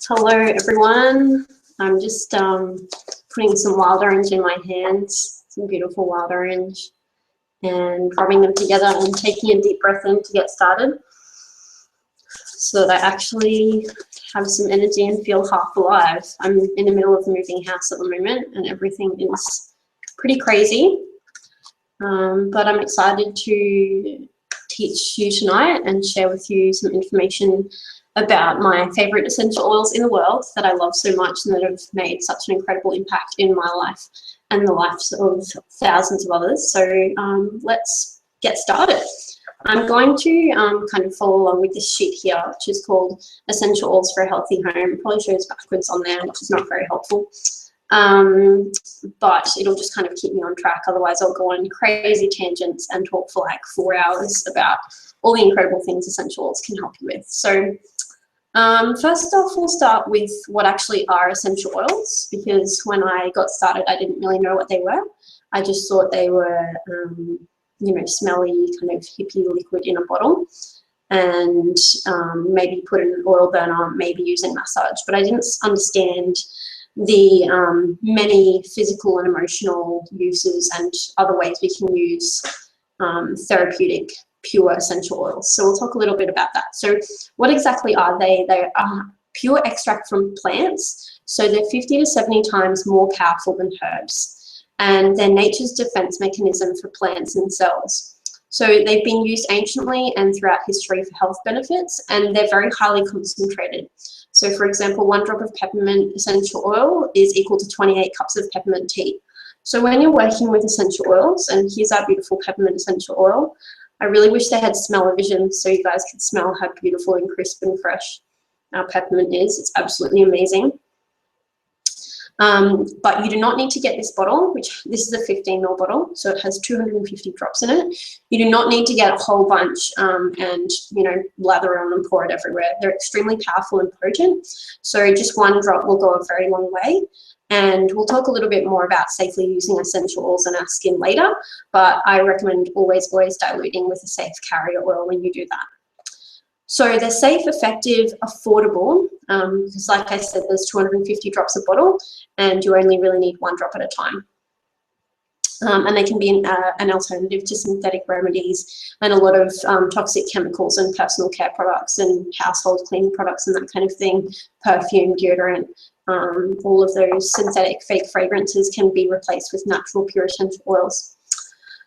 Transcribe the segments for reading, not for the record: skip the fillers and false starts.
Hello everyone. I'm just putting some wild orange in my hands, some beautiful wild orange, and rubbing them together and taking a deep breath in to get started so that I actually have some energy and feel half alive. I'm in the middle of moving house at the moment and everything is pretty crazy, but I'm excited to teach you tonight and share with you some information about my favorite essential oils in the world that I love so much and that have made such an incredible impact in my life and the lives of thousands of others. So let's get started. I'm going to kind of follow along with this sheet here, which is called Essential Oils for a Healthy Home. It probably shows backwards on there, which is not very helpful. But it'll just kind of keep me on track. Otherwise I'll go on crazy tangents and talk for like 4 hours about all the incredible things essential oils can help you with. So first off, we'll start with what actually are essential oils, because when I got started, I didn't really know what they were. I just thought they were, you know, smelly kind of hippie liquid in a bottle and maybe put in an oil burner, maybe using massage. But I didn't understand the many physical and emotional uses and other ways we can use therapeutic pure essential oils. So we'll talk a little bit about that. So what exactly are they? They are pure extract from plants. So they're 50 to 70 times more powerful than herbs. And they're nature's defense mechanism for plants and cells. So they've been used anciently and throughout history for health benefits, and they're very highly concentrated. So for example, 1 drop of peppermint essential oil is equal to 28 cups of peppermint tea. So when you're working with essential oils, and here's our beautiful peppermint essential oil, I really wish they had smell-o-vision so you guys could smell how beautiful and crisp and fresh our peppermint is. It's absolutely amazing. But you do not need to get this bottle, which this is a 15 ml bottle, so it has 250 drops in it. You do not need to get a whole bunch and, you know, lather on and pour it everywhere. They're extremely powerful and potent, so just 1 drop will go a very long way. And we'll talk a little bit more about safely using essential oils on our skin later, but I recommend always diluting with a safe carrier oil when you do that. So they're safe, effective, affordable, because like I said, there's 250 drops a bottle and you only really need 1 drop at a time. And they can be an alternative to synthetic remedies and a lot of toxic chemicals and personal care products and household cleaning products and that kind of thing, perfume, deodorant, all of those synthetic fake fragrances can be replaced with natural pure essential oils.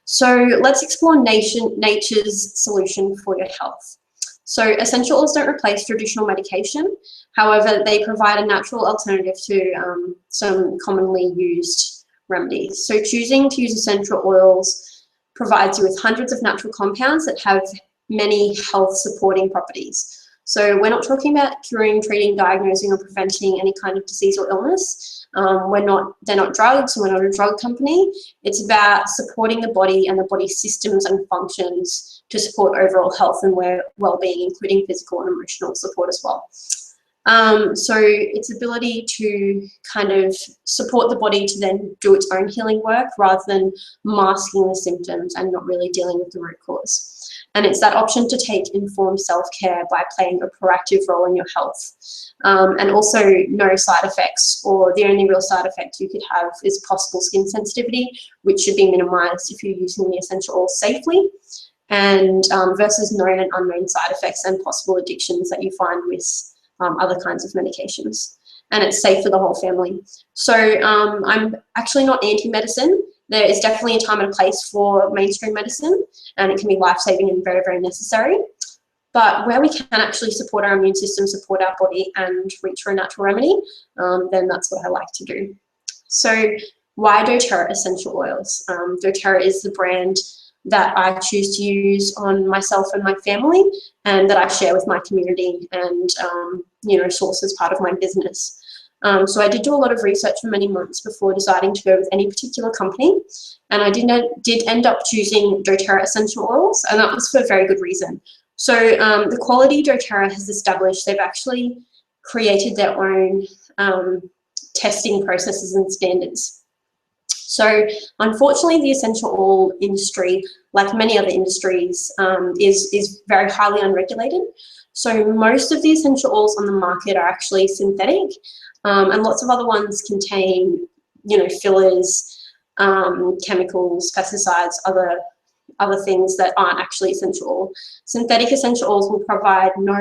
So let's explore nature's solution for your health. So essential oils don't replace traditional medication. However, they provide a natural alternative to some commonly used remedies. So choosing to use essential oils provides you with hundreds of natural compounds that have many health supporting properties. So we're not talking about curing, treating, diagnosing or preventing any kind of disease or illness. They're not drugs, we're not a drug company. It's about supporting the body and the body's systems and functions to support overall health and well-being, including physical and emotional support as well. So its ability to kind of support the body to then do its own healing work rather than masking the symptoms and not really dealing with the root cause. And it's that option to take informed self-care by playing a proactive role in your health. And also no side effects, or the only real side effect you could have is possible skin sensitivity, which should be minimized if you're using the essential oil safely, and versus known and unknown side effects and possible addictions that you find with other kinds of medications. And it's safe for the whole family. So I'm actually not anti-medicine. There is definitely a time and a place for mainstream medicine, and it can be life-saving and very, very necessary. But where we can actually support our immune system, support our body and reach for a natural remedy, then that's what I like to do. So why doTERRA essential oils? doTERRA is the brand that I choose to use on myself and my family, and that I share with my community and you know, source as part of my business. So I did do a lot of research for many months before deciding to go with any particular company, and I did end up choosing doTERRA essential oils, and that was for a very good reason. So the quality doTERRA has established, they've actually created their own testing processes and standards. So unfortunately, the essential oil industry, like many other industries, is very highly unregulated. So most of the essential oils on the market are actually synthetic, and lots of other ones contain, fillers, chemicals, pesticides, other things that aren't actually essential oil. Synthetic essential oils will provide no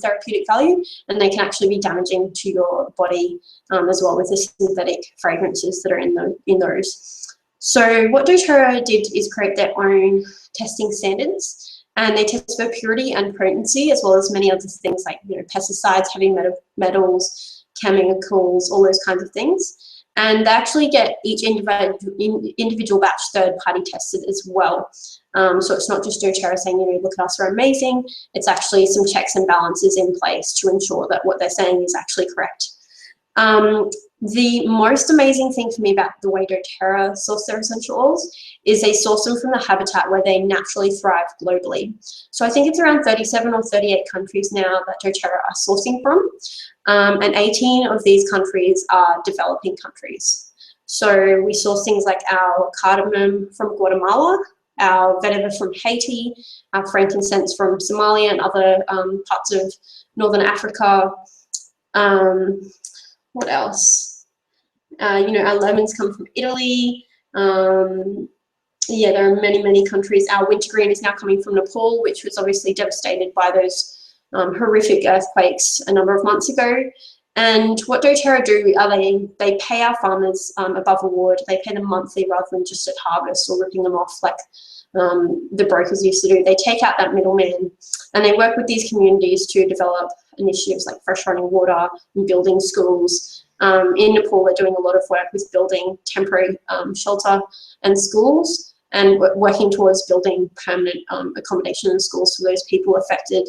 therapeutic value, and they can actually be damaging to your body as well with the synthetic fragrances that are in those. So what doTERRA did is create their own testing standards, and they test for purity and potency, as well as many other things like pesticides, heavy metals, chemicals, all those kinds of things. And they actually get each individual batch third-party tested as well. So it's not just doTERRA saying, look at us, we're amazing. It's actually some checks and balances in place to ensure that what they're saying is actually correct. The most amazing thing for me about the way doTERRA source their essential oils is they source them from the habitat where they naturally thrive globally. So I think it's around 37 or 38 countries now that doTERRA are sourcing from, and 18 of these countries are developing countries. So we source things like our cardamom from Guatemala, our vetiver from Haiti, our frankincense from Somalia and other parts of Northern Africa. What else? Our lemons come from Italy. Yeah, there are many, many countries. Our wintergreen is now coming from Nepal, which was obviously devastated by those horrific earthquakes a number of months ago. And what doTERRA do are they pay our farmers above award. They pay them monthly rather than just at harvest or ripping them off like the brokers used to do. They take out that middleman, and they work with these communities to develop initiatives like fresh running water and building schools. In Nepal, they're doing a lot of work with building temporary shelter and schools, and working towards building permanent accommodation and schools for those people affected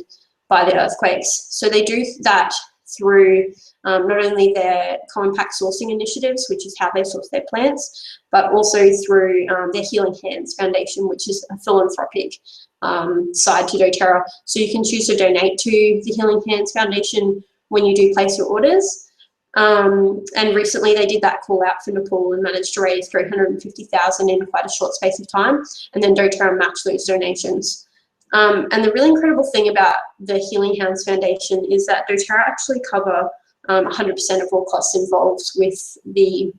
by the earthquakes. So they do that through not only their co-impact sourcing initiatives, which is how they source their plants, but also through their Healing Hands Foundation, which is a philanthropic side to doTERRA. So you can choose to donate to the Healing Hands Foundation when you do place your orders. And recently they did that call out for Nepal and managed to raise $350,000 in quite a short space of time, and then doTERRA matched those donations. And the really incredible thing about the Healing Hands Foundation is that doTERRA actually cover 100% of all costs involved with the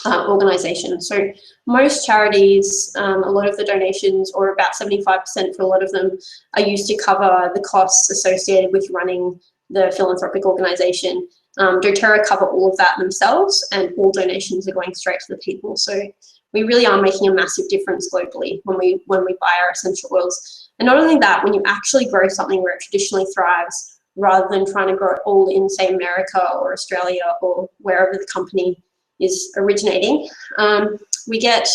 organisation. So most charities, a lot of the donations, or about 75% for a lot of them, are used to cover the costs associated with running the philanthropic organisation. doTERRA cover all of that themselves, and all donations are going straight to the people. So we really are making a massive difference globally when we buy our essential oils. And not only that, when you actually grow something where it traditionally thrives, rather than trying to grow it all in, say, America or Australia or wherever the company is originating, we get,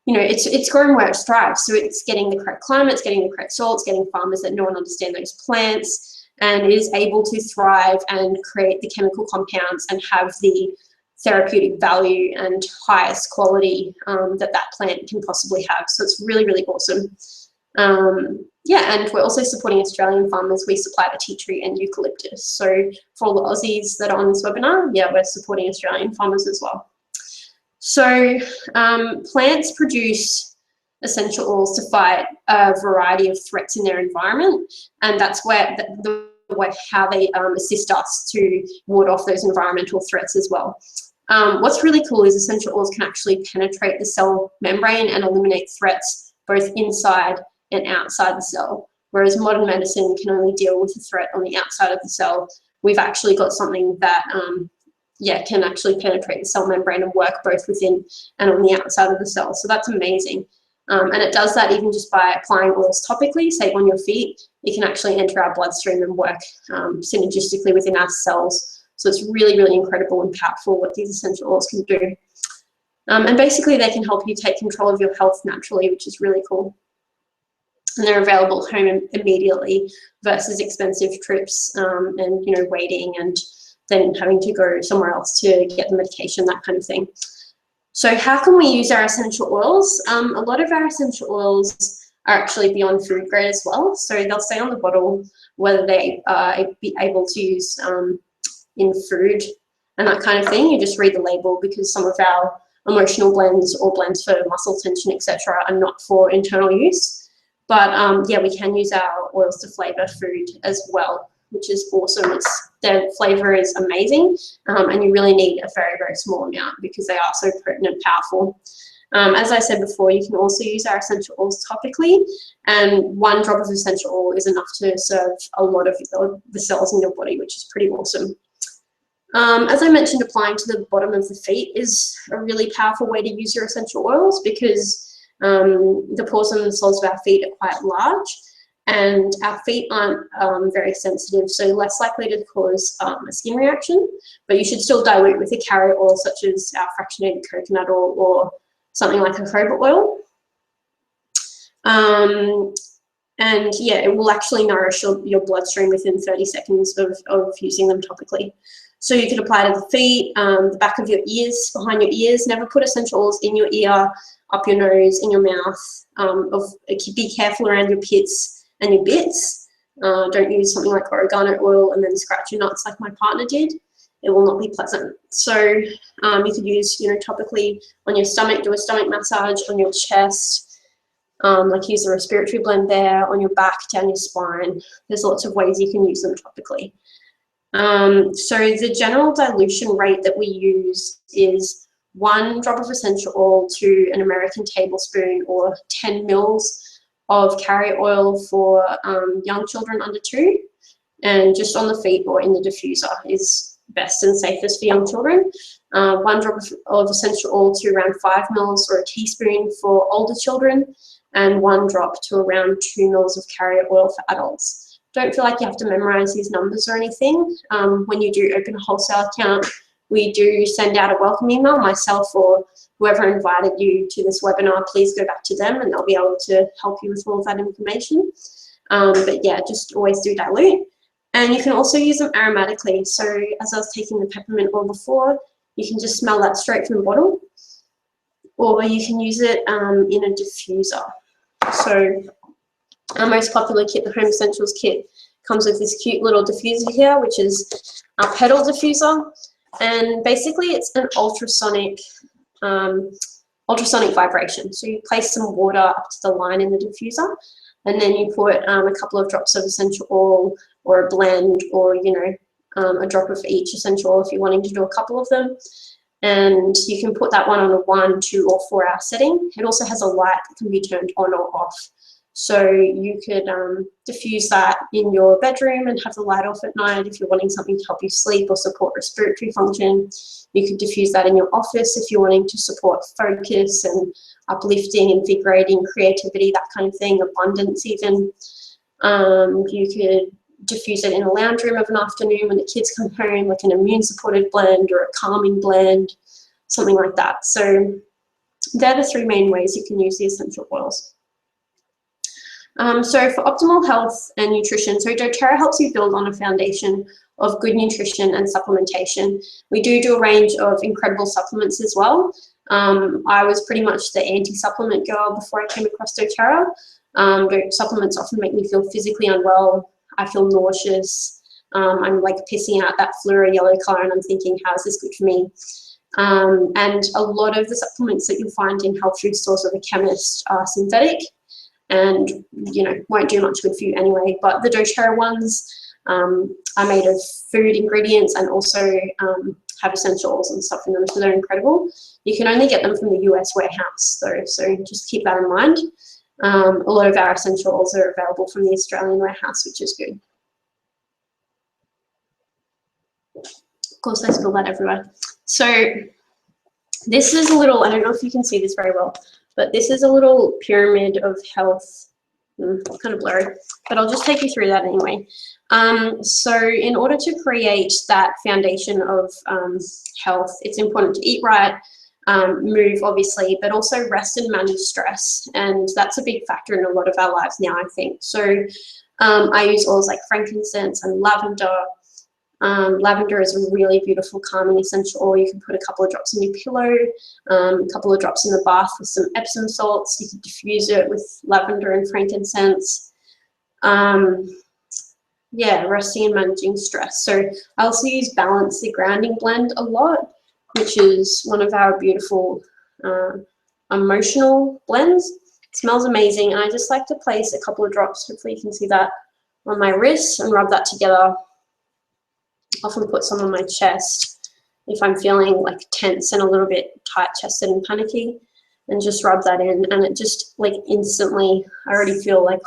it's growing where it thrives. So it's getting the correct climate, it's getting the correct soil, it's getting farmers that know and understand those plants, and it is able to thrive and create the chemical compounds and have the therapeutic value and highest quality that plant can possibly have. So it's really, really awesome. Yeah, and we're also supporting Australian farmers. We supply the tea tree and eucalyptus. So for all the Aussies that are on this webinar, yeah, we're supporting Australian farmers as well. So plants produce essential oils to fight a variety of threats in their environment, and that's where how they assist us to ward off those environmental threats as well. What's really cool is essential oils can actually penetrate the cell membrane and eliminate threats both inside and outside the cell, whereas modern medicine can only deal with the threat on the outside of the cell. We've actually got something that can actually penetrate the cell membrane and work both within and on the outside of the cell. So that's amazing. And it does that even just by applying oils topically, say on your feet. It can actually enter our bloodstream and work synergistically within our cells. So it's really, really incredible and powerful what these essential oils can do. And basically they can help you take control of your health naturally, which is really cool. And they're available at home immediately versus expensive trips and waiting and then having to go somewhere else to get the medication, that kind of thing. So how can we use our essential oils? A lot of our essential oils are actually beyond food grade as well. So they'll say on the bottle whether they be able to use in food and that kind of thing. You just read the label, because some of our emotional blends or blends for muscle tension, etc., are not for internal use. But yeah, we can use our oils to flavor food as well, which is awesome. Their flavor is amazing, and you really need a very, very small amount because they are so potent and powerful. As I said before, you can also use our essential oils topically, and 1 drop of essential oil is enough to serve a lot of the cells in your body, which is pretty awesome. As I mentioned, applying to the bottom of the feet is a really powerful way to use your essential oils because the pores on the soles of our feet are quite large, and our feet aren't very sensitive, so less likely to cause a skin reaction. But you should still dilute with a carrier oil such as our fractionated coconut oil or something like jojoba oil. And yeah, it will actually nourish your bloodstream within 30 seconds of using them topically. So you could apply to the feet, the back of your ears, behind your ears. Never put essential oils in your ear, up your nose, in your mouth. Be careful around your pits and your bits. Don't use something like oregano oil and then scratch your nuts like my partner did. It will not be pleasant. So you could use, topically on your stomach, do a stomach massage, on your chest, like use the respiratory blend there, on your back, down your spine. There's lots of ways you can use them topically. So the general dilution rate that we use is 1 drop of essential oil to an American tablespoon, or 10 mils of carrier oil for young children under 2, and just on the feet or in the diffuser is best and safest for young children. 1 drop of essential oil to around 5 mils or a teaspoon for older children, and 1 drop to around 2 mils of carrier oil for adults. Don't feel like you have to memorize these numbers or anything. When you do open a wholesale account, we do send out a welcome email, myself or whoever invited you to this webinar. Please go back to them and they'll be able to help you with all of that information. But yeah, just always do dilute. And you can also use them aromatically. So as I was taking the peppermint oil before, you can just smell that straight from the bottle, or you can use it in a diffuser. So our most popular kit, the Home Essentials kit, comes with this cute little diffuser here, which is our pedal diffuser. And basically it's an ultrasonic vibration. So you place some water up to the line in the diffuser, and then you put a couple of drops of essential oil or a blend, or a drop of each essential oil if you're wanting to do a couple of them. And you can put that one on a 1, 2, or 4 hour setting. It also has a light that can be turned on or off. So you could diffuse that in your bedroom and have the light off at night if you're wanting something to help you sleep or support respiratory function. You could diffuse that in your office if you're wanting to support focus and uplifting, invigorating, creativity, that kind of thing, abundance even. You could diffuse it in a lounge room of an afternoon when the kids come home, like an immune supportive blend or a calming blend, something like that. So they're the 3 main ways you can use the essential oils. So for optimal health and nutrition, so doTERRA helps you build on a foundation of good nutrition and supplementation. We do a range of incredible supplements as well. I was pretty much the anti-supplement girl before I came across doTERRA. Supplements often make me feel physically unwell. I feel nauseous. I'm like pissing out that fluoro yellow color and I'm thinking, how is this good for me? And a lot of the supplements that you'll find in health food stores or the chemist are synthetic, and won't do much good for you anyway. But the doTERRA ones are made of food ingredients and also have essential oils and stuff in them, so they're incredible. You can only get them from the US warehouse though, so just keep that in mind. A lot of our essential oils are available from the Australian warehouse, which is good. Of course, I spill that everywhere. So this is a little, I don't know if you can see this very well, but this is a little pyramid of health. Kind of blurry, but I'll just take you through that anyway. So in order to create that foundation of health, it's important to eat right, move obviously, but also rest and manage stress. And that's a big factor in a lot of our lives now, I think. So I use oils like frankincense and lavender. Lavender is a really beautiful calming essential oil. You can put a couple of drops in your pillow, a couple of drops in the bath with some Epsom salts. You can diffuse it with lavender and frankincense. Yeah, resting and managing stress. So I also use Balance the Grounding Blend a lot, which is one of our beautiful emotional blends. It smells amazing, and I just like to place a couple of drops, hopefully you can see that, on my wrist and rub that together. Often put some on my chest if I'm feeling like tense and a little bit tight-chested and panicky, and just rub that in, and it just like instantly, I already feel like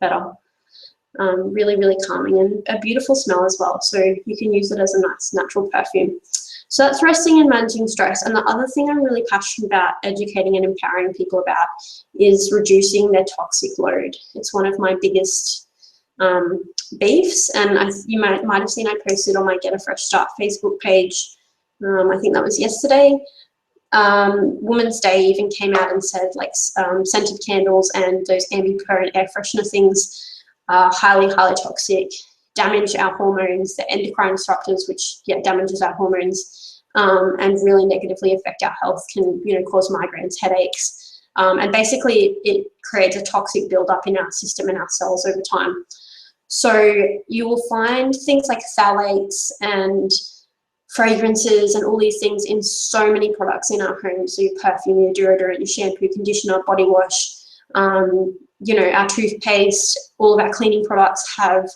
better. Really, really calming, and a beautiful smell as well. So you can use it as a nice natural perfume. So that's resting and managing stress. And the other thing I'm really passionate about educating and empowering people about is reducing their toxic load. It's one of my biggest beefs, and you might have seen I posted on my Get a Fresh Start Facebook page. I think that was yesterday. Women's Day even came out and said like scented candles and those ambient air freshener things are highly, highly toxic, damage our hormones, the endocrine disruptors, which damages our hormones, and really negatively affect our health, can cause migraines, headaches, and basically it creates a toxic buildup in our system and our cells over time. So you will find things like phthalates and fragrances and all these things in so many products in our homes. So your perfume, your deodorant, your shampoo, conditioner, body wash, our toothpaste, all of our cleaning products have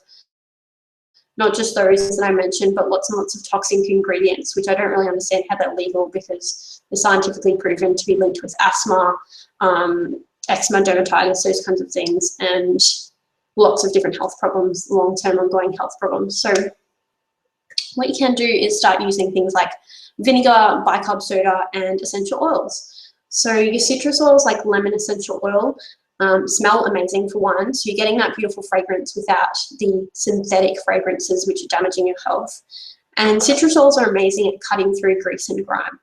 not just those that I mentioned, but lots and lots of toxic ingredients, which I don't really understand how they're legal, because they're scientifically proven to be linked with asthma, eczema, dermatitis, those kinds of things, and lots of different health problems, long-term ongoing health problems. So what you can do is start using things like vinegar, bicarb soda, and essential oils. So your citrus oils like lemon essential oil smell amazing for one, so you're getting that beautiful fragrance without the synthetic fragrances which are damaging your health. And citrus oils are amazing at cutting through grease and grime.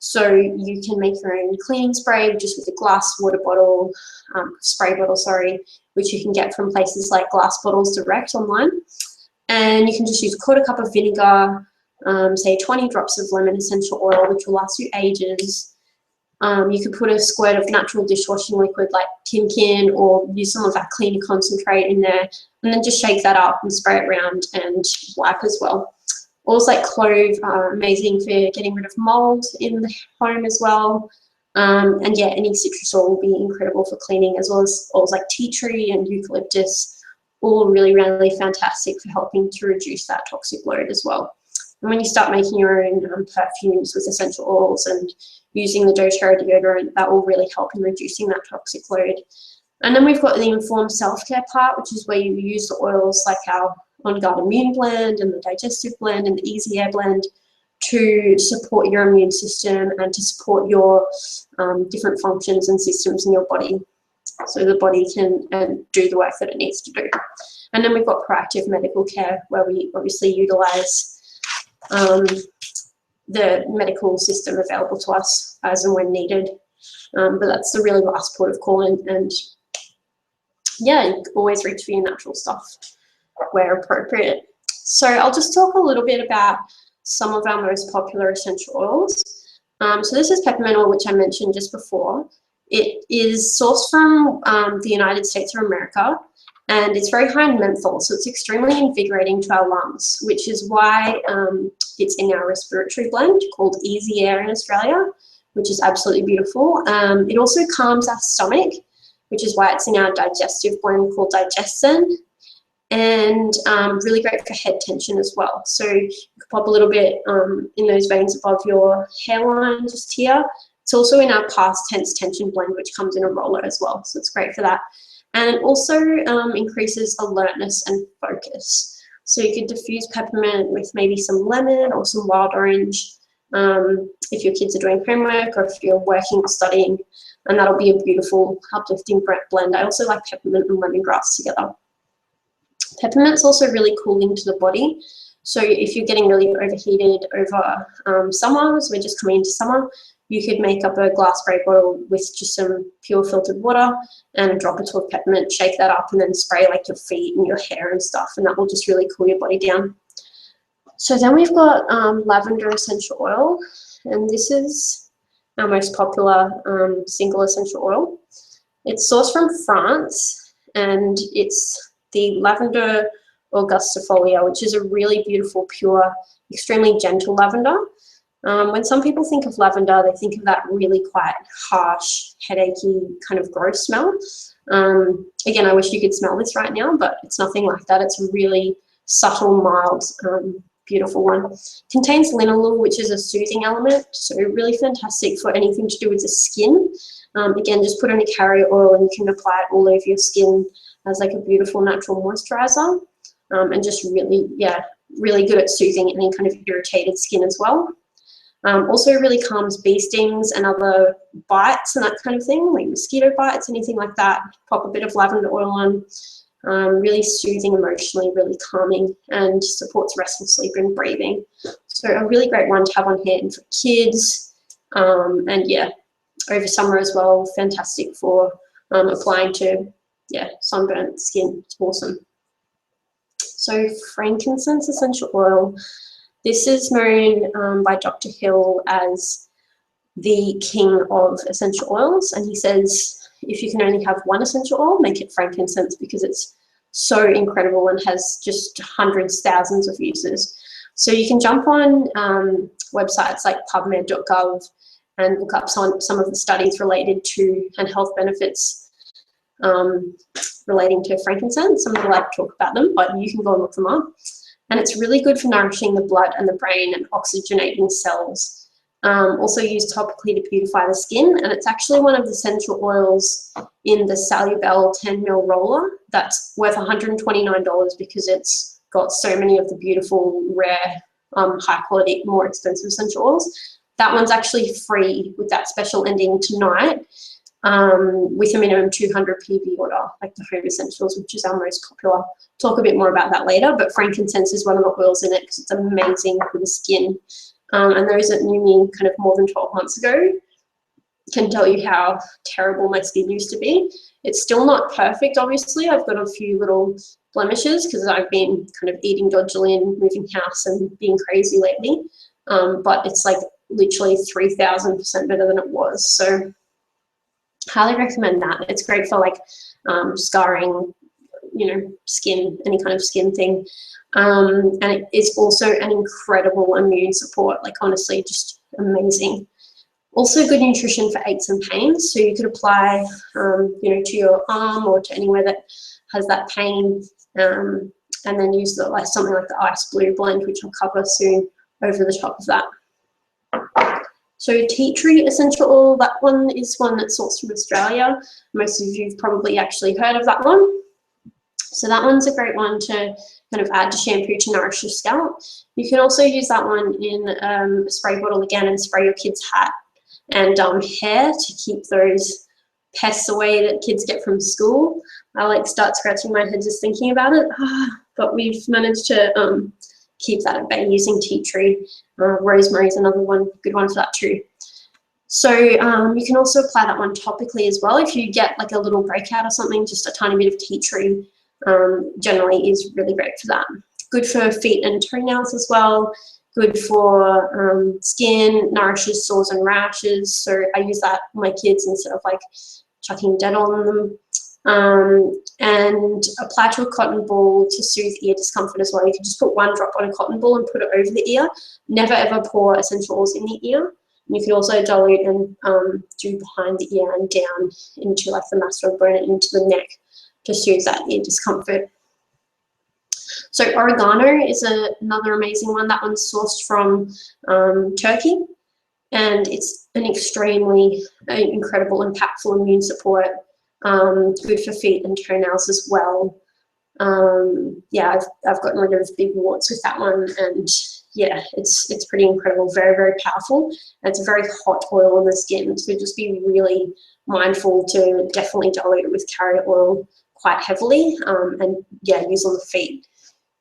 So you can make your own cleaning spray just with a glass water bottle, spray bottle, sorry, which you can get from places like Glass Bottles Direct online. And you can just use a quarter cup of vinegar, say 20 drops of lemon essential oil, which will last you ages. You could put a squirt of natural dishwashing liquid like Tinkin, or use some of that cleaner concentrate in there, and then just shake that up and spray it around and wipe as well. Oils like clove are amazing for getting rid of mold in the home as well. And any citrus oil will be incredible for cleaning, as well as oils like tea tree and eucalyptus, all really, really fantastic for helping to reduce that toxic load as well. And when you start making your own perfumes with essential oils and using the doTERRA deodorant, that will really help in reducing that toxic load. And then we've got the informed self-care part, which is where you use the oils like our On Guard Immune blend and the digestive blend and the Easy Air blend to support your immune system and to support your different functions and systems in your body, so the body can do the work that it needs to do. And then we've got proactive medical care, where we obviously utilize the medical system available to us as and when needed. But that's the really last port of call, and you always reach for your natural stuff where appropriate. So I'll just talk a little bit about some of our most popular essential oils. So this is peppermint oil, which I mentioned just before. It is sourced from the United States of America, and it's very high in menthol, so it's extremely invigorating to our lungs, which is why it's in our respiratory blend called Easy Air in Australia, which is absolutely beautiful. It also calms our stomach, which is why it's in our digestive blend called Digestin, and really great for head tension as well. So you can pop a little bit in those veins above your hairline just here. It's also in our past tense tension blend, which comes in a roller as well, so it's great for that. And it also increases alertness and focus. So you could diffuse peppermint with maybe some lemon or some wild orange if your kids are doing homework or if you're working or studying, and that'll be a beautiful uplifting blend. I also like peppermint and lemongrass together. Peppermint's also really cooling to the body. So if you're getting really overheated over summer, so we're just coming into summer, you could make up a glass spray bottle with just some pure filtered water and a drop or two of peppermint, shake that up, and then spray like your feet and your hair and stuff, and that will just really cool your body down. So then we've got lavender essential oil, and this is our most popular single essential oil. It's sourced from France, and it's the lavender augustifolia, which is a really beautiful, pure, extremely gentle lavender. When some people think of lavender, they think of that really quite harsh, headachy, kind of gross smell. Again, I wish you could smell this right now, but it's nothing like that. It's a really subtle, mild, beautiful one. Contains linalool, which is a soothing element, so really fantastic for anything to do with the skin. Again, just put on a carrier oil and you can apply it all over your skin as like a beautiful natural moisturizer, and just really, yeah, really good at soothing any kind of irritated skin as well. Also really calms bee stings and other bites and that kind of thing, like mosquito bites, anything like that. Pop a bit of lavender oil on. Really soothing emotionally, really calming, and supports restful sleep and breathing. So a really great one to have on hand for kids, and yeah, over summer as well, fantastic for applying to, yeah, sunburnt skin. It's awesome. So frankincense essential oil. This is known by Dr. Hill as the king of essential oils, and he says if you can only have one essential oil, make it frankincense, because it's so incredible and has just hundreds, thousands of uses. So you can jump on websites like pubmed.gov and look up some of the studies related to and health benefits relating to frankincense. I'm not allowed to talk about them, but you can go and look them up. And it's really good for nourishing the blood and the brain and oxygenating cells. Also used topically to beautify the skin, and it's actually one of the essential oils in the Salubel 10ml roller that's worth $129 because it's got so many of the beautiful, rare, high quality, more expensive essential oils. That one's actually free with that special ending tonight, with a minimum 200 PV order, like the home essentials, which is our most popular. Talk a bit more about that later, but frankincense is one of the oils in it because it's amazing for the skin. And those that knew me kind of more than 12 months ago can tell you how terrible my skin used to be. It's still not perfect, obviously. I've got a few little blemishes because I've been kind of eating dodgily and moving house and being crazy lately. But it's like literally 3,000% better than it was. So highly recommend that. It's great for like scarring, you know, skin, any kind of skin thing. And it is also an incredible immune support, like honestly, just amazing. Also good nutrition for aches and pains. So you could apply, you know, to your arm or to anywhere that has that pain, and then use the, like something like the Ice Blue blend, which I'll cover soon, over the top of that. So tea tree essential oil, that one is one that's sourced from Australia. Most of you've probably actually heard of that one. So that one's a great one to kind of add to shampoo to nourish your scalp. You can also use that one in a spray bottle again and spray your kid's hat and hair to keep those pests away that kids get from school. I like start scratching my head just thinking about it, but we've managed to keep that at bay using tea tree. Rosemary is another one, good one for that too. So you can also apply that one topically as well. If you get like a little breakout or something, just a tiny bit of tea tree generally is really great for that. Good for feet and toenails as well. Good for skin, nourishes sores and rashes. So I use that on my kids instead of like chucking Dettol on them. And apply to a cotton ball to soothe ear discomfort as well. You can just put one drop on a cotton ball and put it over the ear. Never ever pour essential oils in the ear. And you can also dilute and do behind the ear and down into like the masseter bone and into the neck to soothe that ear discomfort. So oregano is another amazing one. That one's sourced from Turkey, and it's an extremely incredible, impactful immune support. Good for feet and toenails as well. Yeah, I've gotten rid of big warts with that one, and yeah, it's pretty incredible, very, very powerful. And it's a very hot oil on the skin, so just be really mindful to definitely dilute it with carrier oil quite heavily, and yeah, use on the feet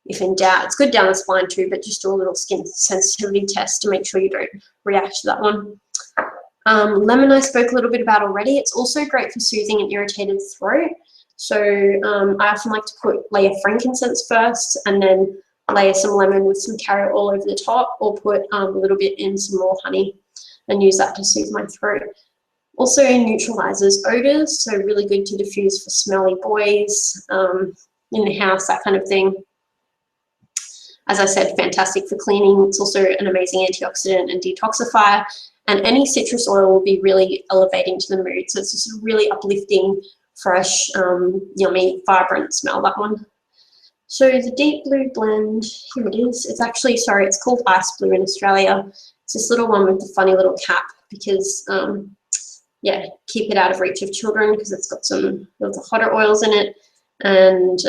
if in doubt. It's good down the spine too, but just do a little skin sensitivity test to make sure you don't react to that one. Lemon I spoke a little bit about already. It's also great for soothing an irritated throat. So I often like to layer frankincense first and then layer some lemon with some carrier oil over the top, or put a little bit in some more honey and use that to soothe my throat. Also neutralizes odors, so really good to diffuse for smelly boys in the house, that kind of thing. As I said, fantastic for cleaning. It's also an amazing antioxidant and detoxifier. And any citrus oil will be really elevating to the mood. So it's just a really uplifting, fresh, yummy, vibrant smell, that one. So the deep blue blend, here it is. It's actually, sorry, it's called Ice Blue in Australia. It's this little one with the funny little cap because, yeah, keep it out of reach of children because it's got some of the hotter oils in it. And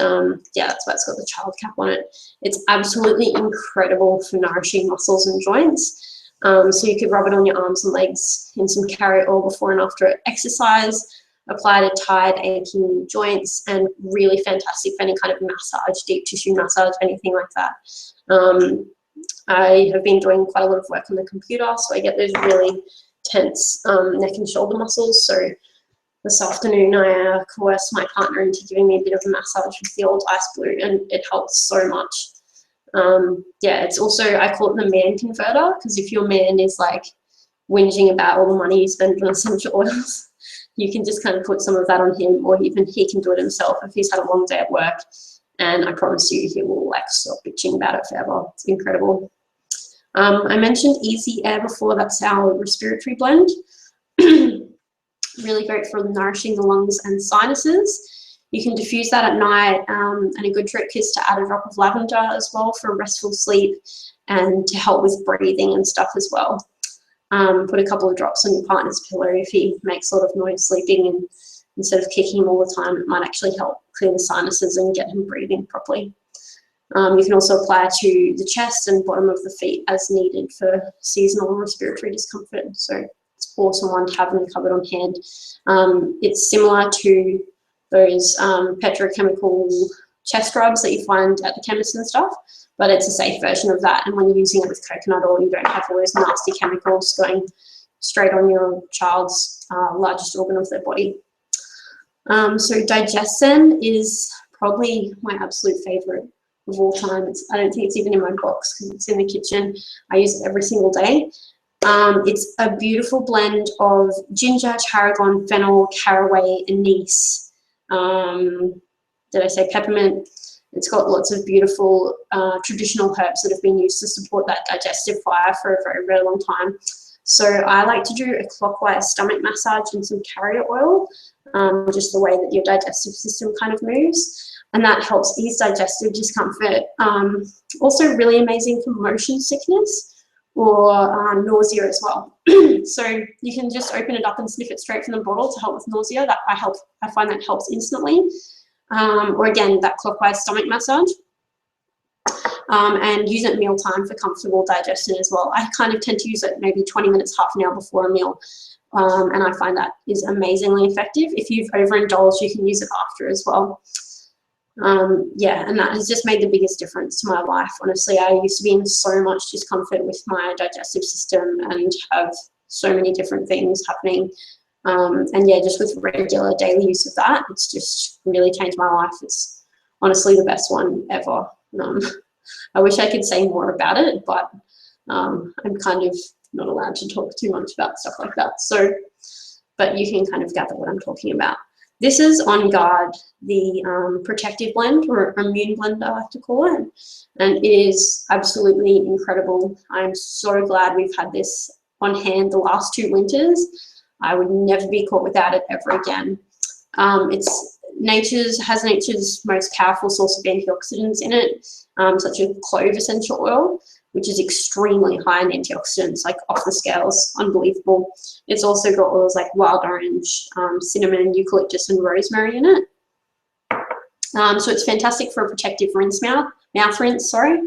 yeah, that's why it's got the child cap on it. It's absolutely incredible for nourishing muscles and joints. So you could rub it on your arms and legs in some carrot oil before and after exercise, apply to tired, aching joints, and really fantastic for any kind of massage, deep tissue massage, anything like that. I have been doing quite a lot of work on the computer, so I get those really tense neck and shoulder muscles. So this afternoon I coerced my partner into giving me a bit of a massage with the old Ice Blue, and it helps so much. Yeah, it's also, I call it the man converter, because if your man is like whinging about all the money you spend on essential oils, you can just kind of put some of that on him, or even he can do it himself if he's had a long day at work. And I promise you, he will like stop bitching about it forever. It's incredible. I mentioned Easy Air before. That's our respiratory blend. Really great for nourishing the lungs and sinuses. You can diffuse that at night, and a good trick is to add a drop of lavender as well for restful sleep and to help with breathing and stuff as well. Put a couple of drops on your partner's pillow if he makes a lot of noise sleeping, and instead of kicking him all the time, it might actually help clear the sinuses and get him breathing properly. You can also apply to the chest and bottom of the feet as needed for seasonal respiratory discomfort. So it's an awesome one to have in the cupboard on hand. It's similar to those petrochemical chest rubs that you find at the chemist and stuff, but it's a safe version of that. And when you're using it with coconut oil, you don't have all those nasty chemicals going straight on your child's largest organ of their body. So Digestin is probably my absolute favorite of all time. I don't think it's even in my box because it's in the kitchen. I use it every single day. It's a beautiful blend of ginger, tarragon, fennel, caraway, anise. Did I say peppermint? It's got lots of beautiful traditional herbs that have been used to support that digestive fire for a very, very long time. So I like to do a clockwise stomach massage and some carrier oil, just the way that your digestive system kind of moves. And that helps ease digestive discomfort. Also really amazing for motion sickness or nausea as well. So you can just open it up and sniff it straight from the bottle to help with nausea. That I find that helps instantly. Or again, that clockwise stomach massage. And use it at mealtime for comfortable digestion as well. I kind of tend to use it maybe 20 minutes, half an hour before a meal. And I find that is amazingly effective. If you've overindulged, you can use it after as well. Yeah, and that has just made the biggest difference to my life. Honestly, I used to be in so much discomfort with my digestive system and have so many different things happening. And yeah, just with regular daily use of that, it's just really changed my life. It's honestly the best one ever. I wish I could say more about it, but I'm kind of not allowed to talk too much about stuff like that. So, but you can kind of gather what I'm talking about. This is On Guard, the protective blend, or immune blend, I like to call it. And it is absolutely incredible. I'm so glad we've had this on hand the last 2 winters. I would never be caught without it ever again. It's has nature's most powerful source of antioxidants in it, such as clove essential oil, which is extremely high in antioxidants, like off the scales, unbelievable. It's also got oils like wild orange, cinnamon, eucalyptus, and rosemary in it. So it's fantastic for a protective mouth rinse, sorry.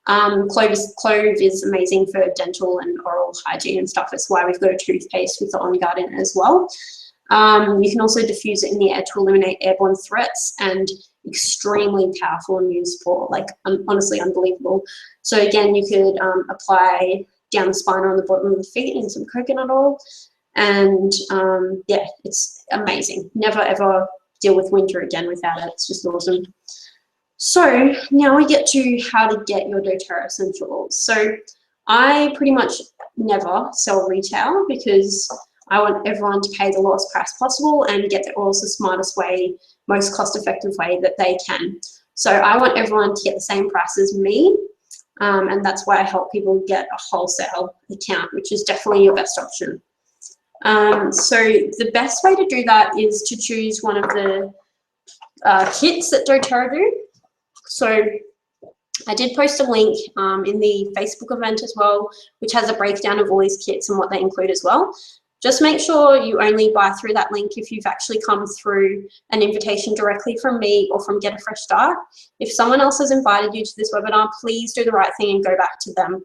Clove is amazing for dental and oral hygiene and stuff. That's why we've got a toothpaste with the On Guard in it as well. You can also diffuse it in the air to eliminate airborne threats, and extremely powerful immune support, like honestly unbelievable. So again, you could apply down the spine or on the bottom of the feet in some coconut oil, and yeah, it's amazing. Never ever deal with winter again without it. It's just awesome. So now we get to how to get your doTERRA essential oils. So I pretty much never sell retail because I want everyone to pay the lowest price possible and get their oils the smartest way, most cost-effective way that they can. So I want everyone to get the same price as me. And that's why I help people get a wholesale account, which is definitely your best option. So the best way to do that is to choose one of the kits that doTERRA do. So I did post a link in the Facebook event as well, which has a breakdown of all these kits and what they include as well. Just make sure you only buy through that link if you've actually come through an invitation directly from me or from Get a Fresh Start. If someone else has invited you to this webinar, please do the right thing and go back to them.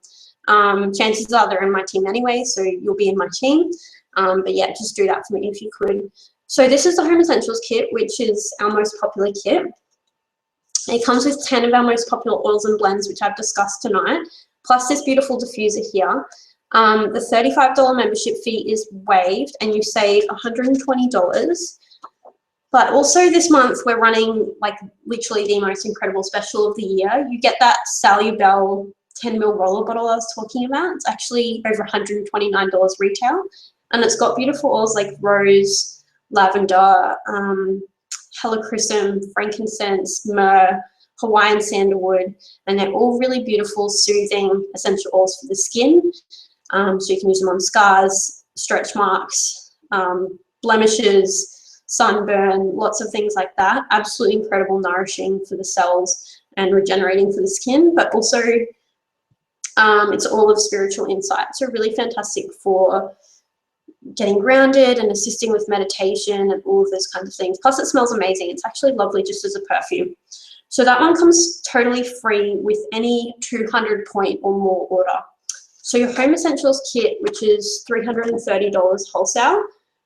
Chances are they're in my team anyway, so you'll be in my team. But yeah, just do that for me if you could. So this is the Home Essentials kit, which is our most popular kit. It comes with 10 of our most popular oils and blends, which I've discussed tonight, plus this beautiful diffuser here. The $35 membership fee is waived and you save $120. But also this month we're running like literally the most incredible special of the year. You get that Sally Bell 10 ml roller bottle I was talking about. It's actually over $129 retail, and it's got beautiful oils like rose, lavender, helichrysum, frankincense, myrrh, Hawaiian sandalwood, and they're all really beautiful, soothing essential oils for the skin. So you can use them on scars, stretch marks, blemishes, sunburn, lots of things like that. Absolutely incredible, nourishing for the cells and regenerating for the skin, but also it's all of spiritual insight. So really fantastic for getting grounded and assisting with meditation and all of those kinds of things. Plus it smells amazing. It's actually lovely just as a perfume. So that one comes totally free with any 200 point or more order. So your Home Essentials kit, which is $330 wholesale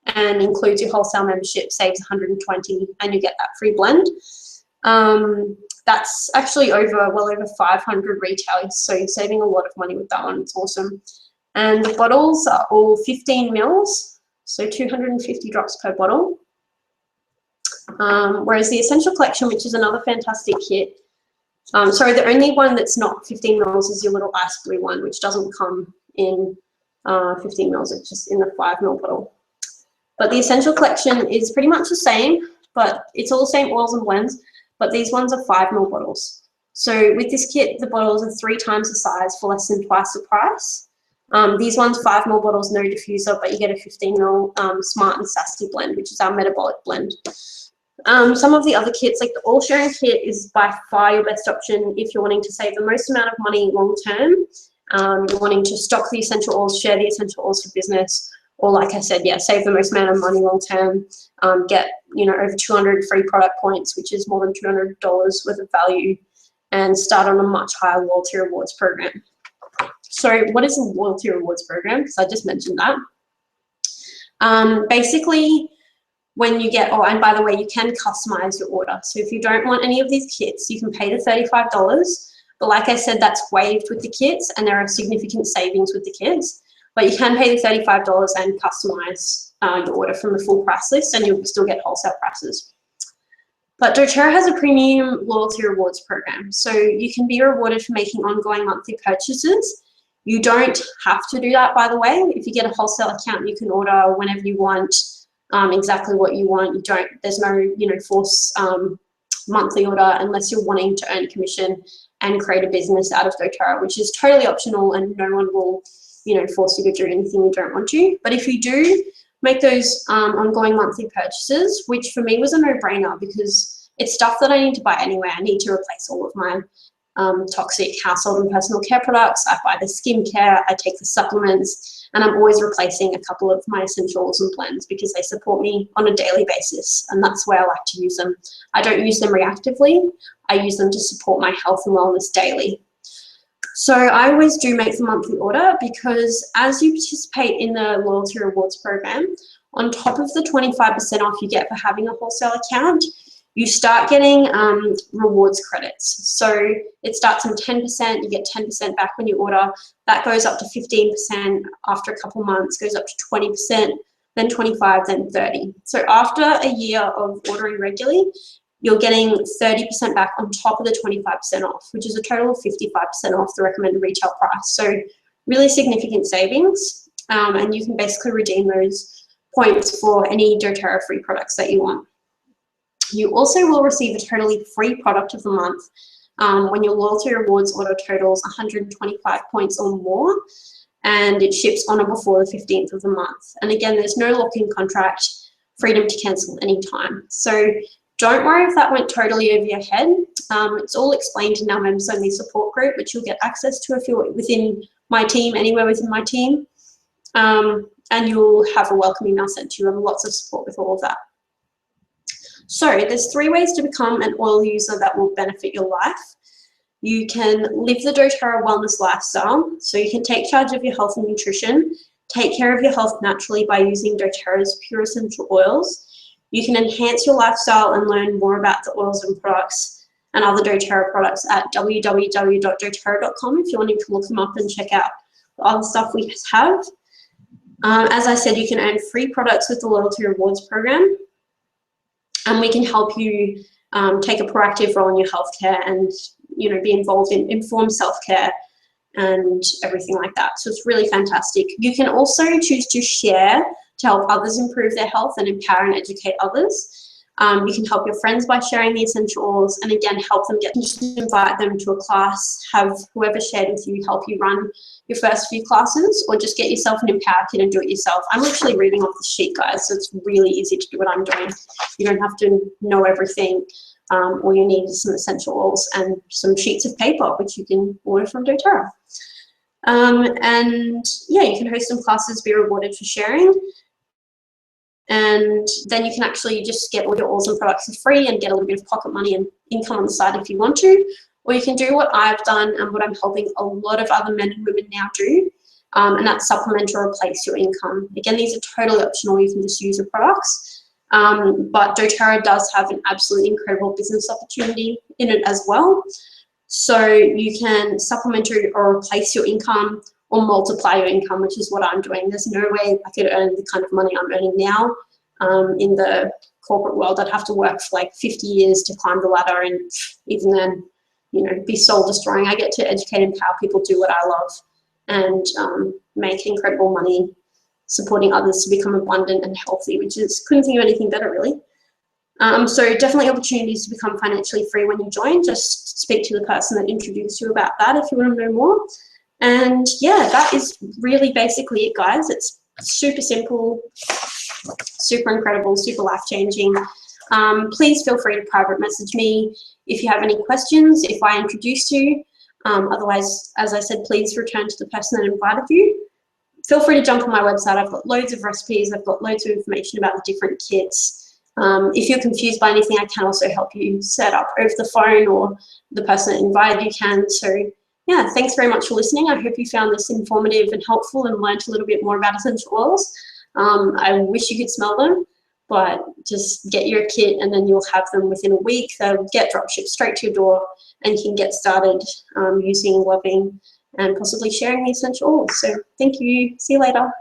and includes your wholesale membership, saves $120 and you get that free blend. That's actually well over 500 retail, so you're saving a lot of money with that one. It's awesome. And the bottles are all 15 mils, so 250 drops per bottle. Whereas the Essential Collection, which is another fantastic kit, sorry, the only one that's not 15 mils is your little ice blue one, which doesn't come in 15 mils, it's just in the 5 ml bottle. But the Essential Collection is pretty much the same, but it's all the same oils and blends, but these ones are 5 ml bottles. So with this kit, the bottles are 3 times the size for less than twice the price. These ones, 5 ml bottles, no diffuser, but you get a 15 ml Smart and Sassy blend, which is our metabolic blend. Some of the other kits, like the All Sharing kit, is by far your best option if you're wanting to save the most amount of money long term. You're wanting to stock the essential oils, share the essential oils for business, or like I said, yeah, save the most amount of money long term. Get over 200 free product points, which is more than $200 worth of value, and start on a much higher loyalty rewards program. So what is a loyalty rewards program? Because I just mentioned that. Basically, when you get, and by the way, you can customize your order. So if you don't want any of these kits, you can pay the $35. But like I said, that's waived with the kits, and there are significant savings with the kits. But you can pay the $35 and customize your order from the full price list, and you'll still get wholesale prices. But doTERRA has a premium loyalty rewards program. So you can be rewarded for making ongoing monthly purchases. You don't have to do that, by the way. If you get a wholesale account, you can order whenever you want, exactly what you want. You don't, there's no force monthly order unless you're wanting to earn commission and create a business out of doTERRA, which is totally optional, and no one will force you to do anything you don't want to. But if you do make those ongoing monthly purchases, which for me was a no-brainer because it's stuff that I need to buy anyway. I need to replace all of my toxic household and personal care products. I buy the skincare, I take the supplements, and I'm always replacing a couple of my essentials and blends because they support me on a daily basis, and that's where I like to use them. I don't use them reactively. I use them to support my health and wellness daily. So I always do make the monthly order because as you participate in the loyalty rewards program, on top of the 25% off you get for having a wholesale account, you start getting rewards credits. So it starts from 10%, you get 10% back when you order. That goes up to 15% after a couple months, goes up to 20%, then 25%, then 30%. So after a year of ordering regularly, you're getting 30% back on top of the 25% off, which is a total of 55% off the recommended retail price. So really significant savings, and you can basically redeem those points for any doTERRA free products that you want. You also will receive a totally free product of the month when your loyalty rewards auto totals 125 points or more, and it ships on or before the 15th of the month. And again, there's no lock-in contract, freedom to cancel anytime. So don't worry if that went totally over your head. It's all explained in our members only support group, which you'll get access to if you're within my team, anywhere within my team. And you'll have a welcome email sent to you and lots of support with all of that. So there's 3 ways to become an oil user that will benefit your life. You can live the doTERRA wellness lifestyle. So you can take charge of your health and nutrition, take care of your health naturally by using doTERRA's pure essential oils. You can enhance your lifestyle and learn more about the oils and products and other doTERRA products at www.doterra.com if you're wanting to look them up and check out the other stuff we have. As I said, you can earn free products with the Loyalty Rewards program, and we can help you take a proactive role in your healthcare and be involved in informed self-care and everything like that. So it's really fantastic. You can also choose to share to help others improve their health and empower and educate others. You can help your friends by sharing the essential oils, and again, help them just invite them to a class, have whoever shared with you help you run your first few classes, or just get yourself an Empower Kit and do it yourself. I'm literally reading off the sheet, guys, so it's really easy to do what I'm doing. You don't have to know everything. All you need is some essential oils and some sheets of paper, which you can order from doTERRA. And yeah, you can host some classes, be rewarded for sharing. And then you can actually just get all your oils and products for free and get a little bit of pocket money and income on the side if you want to. Or you can do what I've done and what I'm helping a lot of other men and women now do, and that's supplement or replace your income. Again, these are totally optional. You can just use your products. But doTERRA does have an absolutely incredible business opportunity in it as well. So you can supplement or replace your income or multiply your income, which is what I'm doing. There's no way I could earn the kind of money I'm earning now in the corporate world. I'd have to work for like 50 years to climb the ladder, and even then, be soul destroying. I get to educate and empower people, do what I love, and make incredible money supporting others to become abundant and healthy, which is, couldn't think of anything better, really. So definitely opportunities to become financially free when you join. Just speak to the person that introduced you about that if you want to know more. And yeah, that is really basically it, guys. It's super simple, super incredible, super life-changing. Please feel free to private message me if you have any questions, if I introduced you. Otherwise, as I said, please return to the person that invited you. Feel free to jump on my website. I've got loads of recipes. I've got loads of information about the different kits. If you're confused by anything, I can also help you set up over the phone, or the person that invited you can. So yeah, thanks very much for listening. I hope you found this informative and helpful and learned a little bit more about essential oils. I wish you could smell them, but just get your kit and then you'll have them within a week. They'll get drop shipped straight to your door, and you can get started using, loving, and possibly sharing the essential oils. So thank you. See you later.